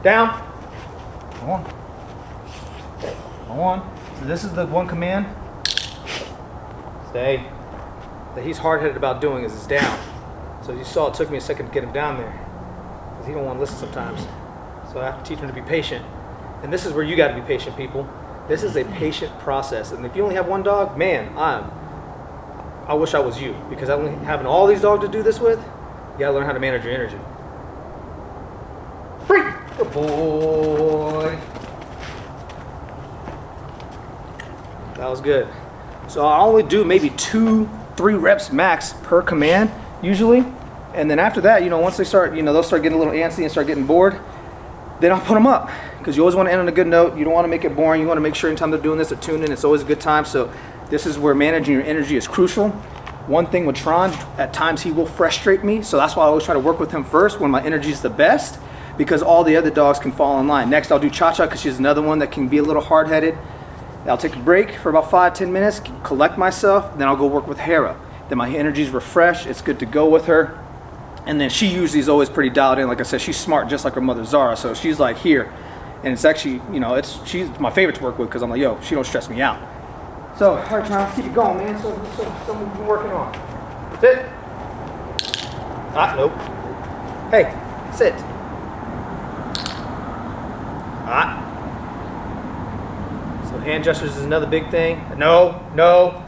Down. On. On. So this is the one command. Stay. That he's hard-headed about doing is down. So as you saw, it took me a second to get him down there, because he don't want to listen sometimes. So I have to teach him to be patient. And this is where you got to be patient, people. This is a patient process. And if you only have one dog, man, I wish I was you, because having all these dogs to do this with, you got to learn how to manage your energy. Free. Good boy. That was good. So I only do maybe 2-3 reps max per command usually. And then after that, once they start, they'll start getting a little antsy and start getting bored. Then I'll put them up, because you always want to end on a good note. You don't want to make it boring. You want to make sure anytime they're doing this, they're tuned in. It's always a good time. So this is where managing your energy is crucial. One thing with Tron, at times he will frustrate me. So that's why I always try to work with him first when my energy is the best, because all the other dogs can fall in line. Next, I'll do Cha-Cha, because she's another one that can be a little hard-headed. I'll take a break for about 5-10 minutes, collect myself, then I'll go work with Hera. Then my energy's refreshed, it's good to go with her. And then she usually is always pretty dialed in. Like I said, she's smart just like her mother Zara, so she's like here. And it's actually, she's my favorite to work with, because I'm like, yo, she don't stress me out. So, all right, Tron, keep it going, man. So something we've been working on. Sit. Nope. Hey, sit. So hand gestures is another big thing. No.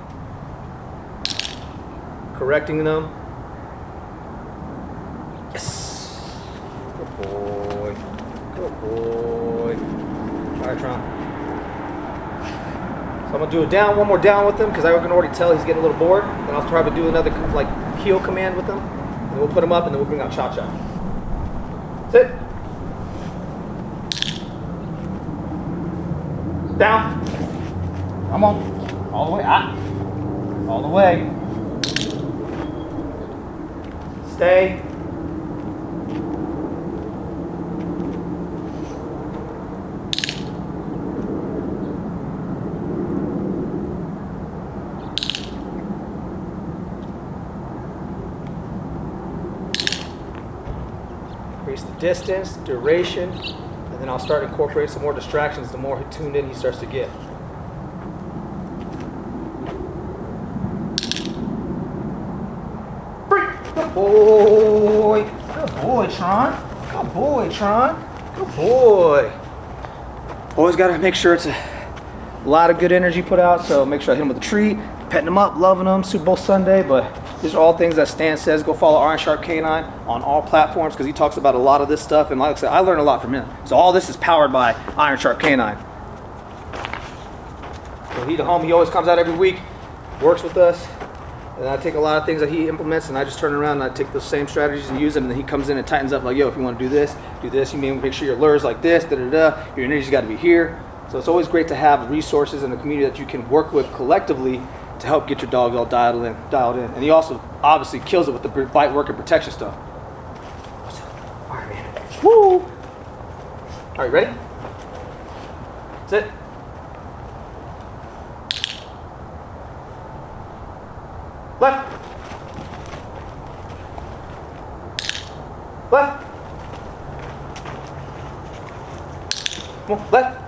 Correcting them. Yes. Good boy. All right, Tron. So I'm gonna do one more down with him, because I can already tell he's getting a little bored. Then I'll try to do another heel command with him. And then we'll put him up, and then we'll bring out Cha-Cha. Sit. Down. Come on. All the way. All the way. Stay. Increase the distance, duration, and then I'll start incorporating some more distractions the more tuned in he starts to get. Good boy. Good boy, Tron. Good boy, Tron. Good boy. Always got to make sure it's a lot of good energy put out, so make sure I hit him with a treat, petting him up, loving him, Super Bowl Sunday, but these are all things that Stan says. Go follow Iron Sharp Canine on all platforms, because he talks about a lot of this stuff, and like I said, I learned a lot from him. So all this is powered by Iron Sharp Canine. So he's the homie. He always comes out every week, works with us, and I take a lot of things that he implements, and I just turn around and I take those same strategies and use them, and then he comes in and tightens up like, yo, if you want to do this, you may make sure your lure's like this, your energy's got to be here. So it's always great to have resources in the community that you can work with collectively to help get your dog all dialed in. And he also obviously kills it with the bite work and protection stuff. All right, man. Woo! All right, ready? Sit. Left. Left. Come on, left.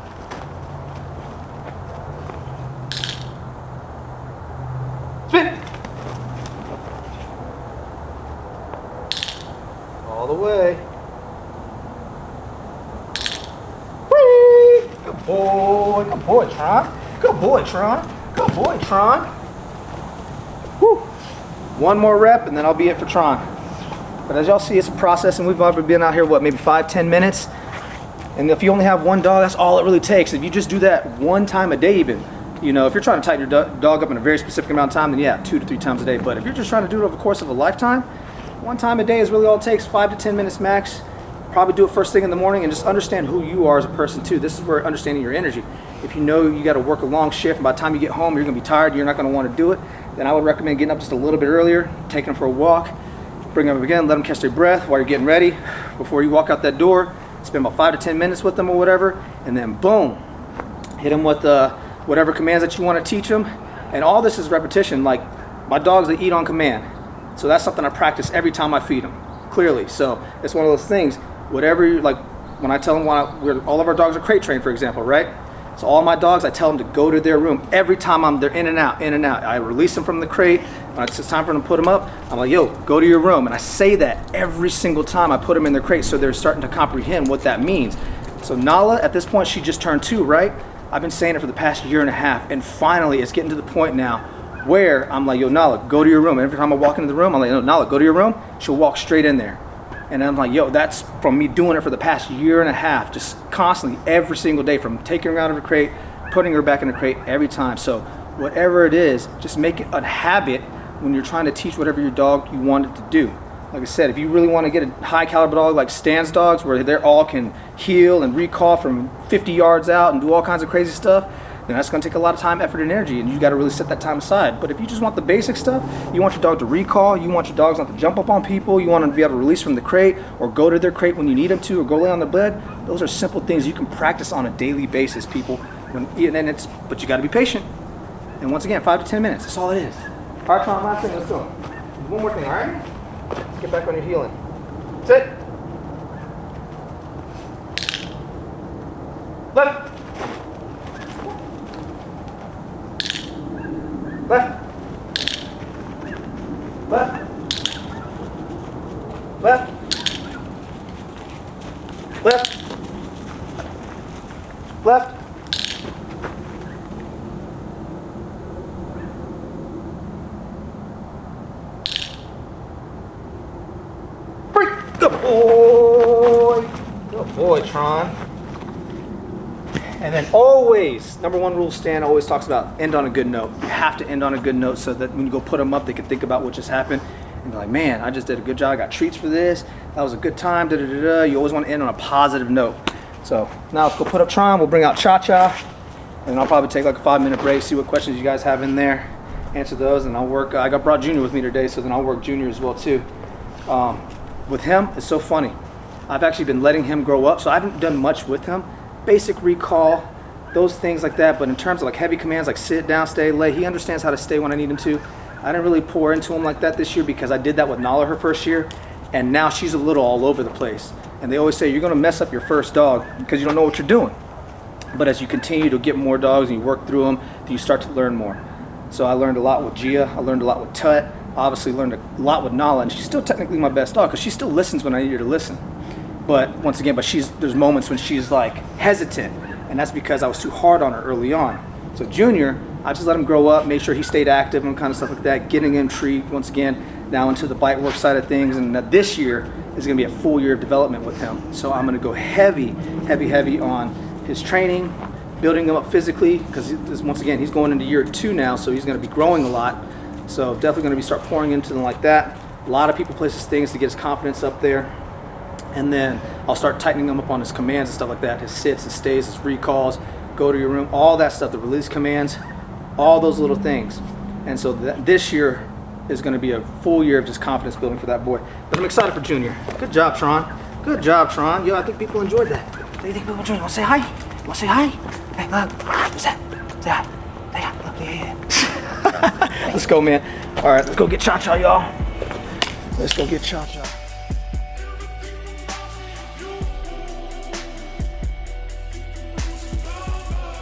Spin. All the way. Whee! Good boy. Good boy, Tron. Good boy, Tron. Good boy, Tron. Whew. One more rep, and then I'll be it for Tron. But as y'all see, it's a process, and we've been out here, maybe 5-10 minutes. And if you only have one dog, that's all it really takes. If you just do that one time a day even, if you're trying to tighten your dog up in a very specific amount of time, then yeah, 2 to 3 times a day. But if you're just trying to do it over the course of a lifetime, one time a day is really all it takes, 5 to 10 minutes max. Probably do it first thing in the morning, and just understand who you are as a person too. This is where understanding your energy. If you know you got to work a long shift, and by the time you get home, you're going to be tired, you're not going to want to do it, then I would recommend getting up just a little bit earlier, taking them for a walk, bring them up again, let them catch their breath while you're getting ready. Before you walk out that door, spend about 5 to 10 minutes with them or whatever, and then boom, hit them with whatever commands that you want to teach them. And all this is repetition. Like my dogs, they eat on command, so that's something I practice every time I feed them, clearly. So it's one of those things, whatever you like, when I tell them, all of our dogs are crate trained, for example, right? So all my dogs, I tell them to go to their room. Every time they're in and out, in and out. I release them from the crate. When it's time for them to put them up, I'm like, yo, go to your room. And I say that every single time I put them in their crate, so they're starting to comprehend what that means. So Nala, at this point, she just turned 2, right? I've been saying it for the past year and a half, and finally it's getting to the point now where I'm like, yo, Nala, go to your room. And every time I walk into the room, I'm like, yo, Nala, go to your room. She'll walk straight in there. And I'm like, yo, that's from me doing it for the past year and a half, just constantly, every single day, from taking her out of the crate, putting her back in the crate every time. So whatever it is, just make it a habit when you're trying to teach whatever your dog you want it to do. Like I said, if you really want to get a high caliber dog like Stan's dogs, where they all can heel and recall from 50 yards out and do all kinds of crazy stuff, then that's going to take a lot of time, effort, and energy, and you got to really set that time aside. But if you just want the basic stuff, you want your dog to recall, you want your dogs not to jump up on people, you want them to be able to release from the crate or go to their crate when you need them to, or go lay on the bed, those are simple things you can practice on a daily basis, people. But you got to be patient. And once again, 5 to 10 minutes, that's all it is. All right, Tron, last thing, let's go. One more thing, all right? Let's get back on your heeling. Sit. Left. Left. Left. Left. Left. Left. Good boy. Good boy, Tron. And then always, number one rule, Stan always talks about end on a good note. You have to end on a good note so that when you go put them up, they can think about what just happened and be like, man, I just did a good job. I got treats for this. That was a good time. Da, da, da, da. You always want to end on a positive note. So now let's go put up Tron. We'll bring out Cha-Cha. And I'll probably take like a 5-minute break, see what questions you guys have in there, answer those, and I'll work. I brought Junior with me today, so then I'll work Junior as well too. With him, it's so funny. I've actually been letting him grow up, so I haven't done much with him. Basic recall, those things like that, but in terms of like heavy commands like sit, down, stay, lay, he understands how to stay when I need him to. I didn't really pour into him like that this year because I did that with Nala her first year, and now she's a little all over the place. And they always say you're gonna mess up your first dog because you don't know what you're doing. But as you continue to get more dogs and you work through them, you start to learn more. So I learned a lot with Gia, I learned a lot with Tut, obviously learned a lot with Nala, and she's still technically my best dog because she still listens when I need her to listen. But once again, there's moments when she's like hesitant, and that's because I was too hard on her early on. So Junior, I just let him grow up, made sure he stayed active and kind of stuff like that, getting him treat once again now into the bite work side of things, and this year is going to be a full year of development with him. So I'm going to go heavy on his training, building him up physically, because once again he's going into year 2 now, so he's going to be growing a lot. So definitely going to be start pouring into them like that. A lot of people places things to get his confidence up there. And then I'll start tightening him up on his commands and stuff like that. His sits, his stays, his recalls, go to your room, all that stuff, the release commands, all those little things. And so this year is going to be a full year of just confidence building for that boy. But I'm excited for Junior. Good job, Tron. Good job, Tron. Yo, I think people enjoyed that. What do you think people enjoyed? You want to say hi? You want to say hi? Hey, look. What's that? Say hi. Say hi. Look, yeah. Let's go, man. All right, let's go get Cha-Cha, y'all. Let's go get Cha-Cha.